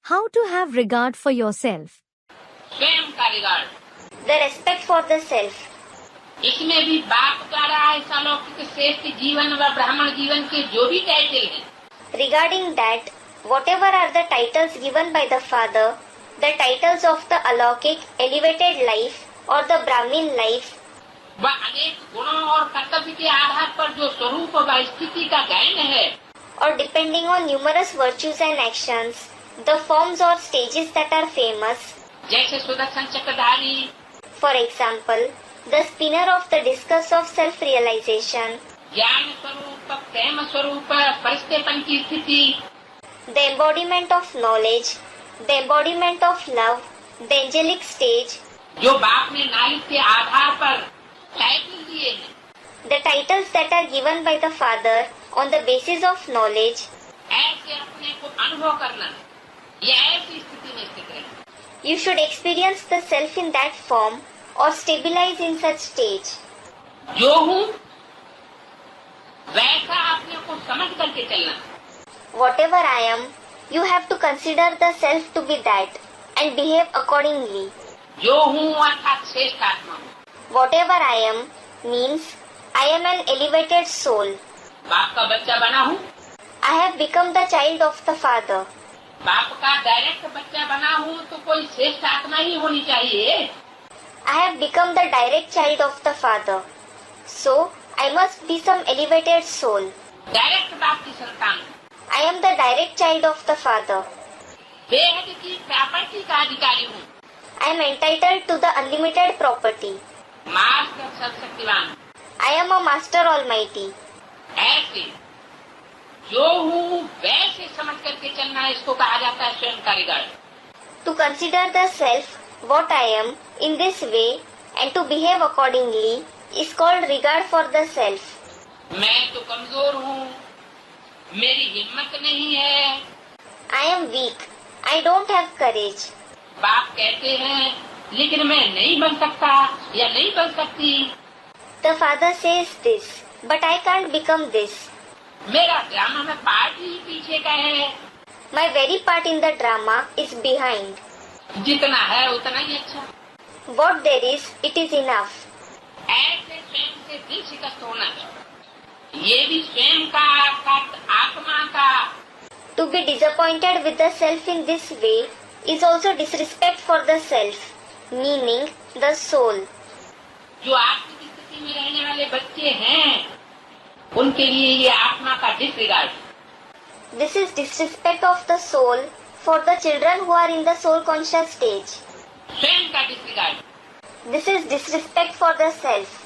How to have regard for yourself. स्वयं का regard, The respect for the self. इसमें भी बाप द्वारा ऐसा लौकिक श्रेष्ठ जीवन व ब्राह्मण जीवन के जो भी टाइटल हैं, Regarding that, whatever are the titles given by the Father, the titles of the alaukic, elevated life or the Brahmin life, वह अनेक गुणों और कर्तव्य के आधार पर जो स्वरूप व स्थिति का गायन है, or depending on numerous virtues and actions, the forms or stages that are famous. जैसे सुदर्शन चक्रधारी, For example, the spinner of the discus of self-realization, ज्ञान स्वरूप, प्रेम स्वरूप, फरिश्तेपन की स्थिति, the embodiment of knowledge, the embodiment of love, the angelic stage, जो बाप ने नालिक के आधार पर टाइटल दिए हैं, the titles that are given by the Father on the basis of knowledge. ऐसे अपने को अनुभव करना, ये ऐसी स्थिति में स्थित रहे। You should experience the self in that form or stabilize in such stage. जो हूँ वैसा अपने को समझ करके चलना। Whatever I am, you have to consider the self to be that and behave accordingly. जो हूँ अर्थात श्रेष्ठ आत्मा हूँ। Whatever I am means I am an elevated soul. बाप का बच्चा बना हूँ, I have become the child of the Father. बाप का डायरेक्ट बच्चा बना हूँ तो कोई श्रेष्ठ आत्मा ही होनी चाहिए। I have become the direct child of the Father. So, I must be some elevated soul. Direct बाप की संतान हूँ। I am the direct child of the Father. बेहद की प्रॉपर्टी का अधिकारी हूँ। I am entitled to the unlimited property. Master सर्वशक्तिवान, I am a Master Almighty. ऐसे जो हूँ वैसे समझ करके चलना, इसको कहा जाता है स्वयं का regard. To consider the self, what I am, in this way and to behave accordingly is called regard for the self. मैं तो कमजोर हूँ, मेरी हिम्मत नहीं है। I am weak. I don't have courage. बाप कहते हैं लेकिन मैं नहीं बन सकता या नहीं बन सकती। The Father says this, but I can't become this. मेरा ड्रामा में पार्ट ही पीछे का है। My very part in the drama is behind. जितना है उतना ही अच्छा। What there is, it is enough. ऐसे स्वयं से दिल शिकस्त होना, ये भी स्वयं का अर्थात आत्मा का। To be disappointed with the self in this way is also disrespect for the self, meaning the soul. जो आत्मिक स्थिति में रहने वाले बच्चे हैं, उनके लिए ये आत्मा का disregard. This is disrespect of the soul for the children who are in the soul conscious stage. स्वयं का disregard. This is disrespect for the self.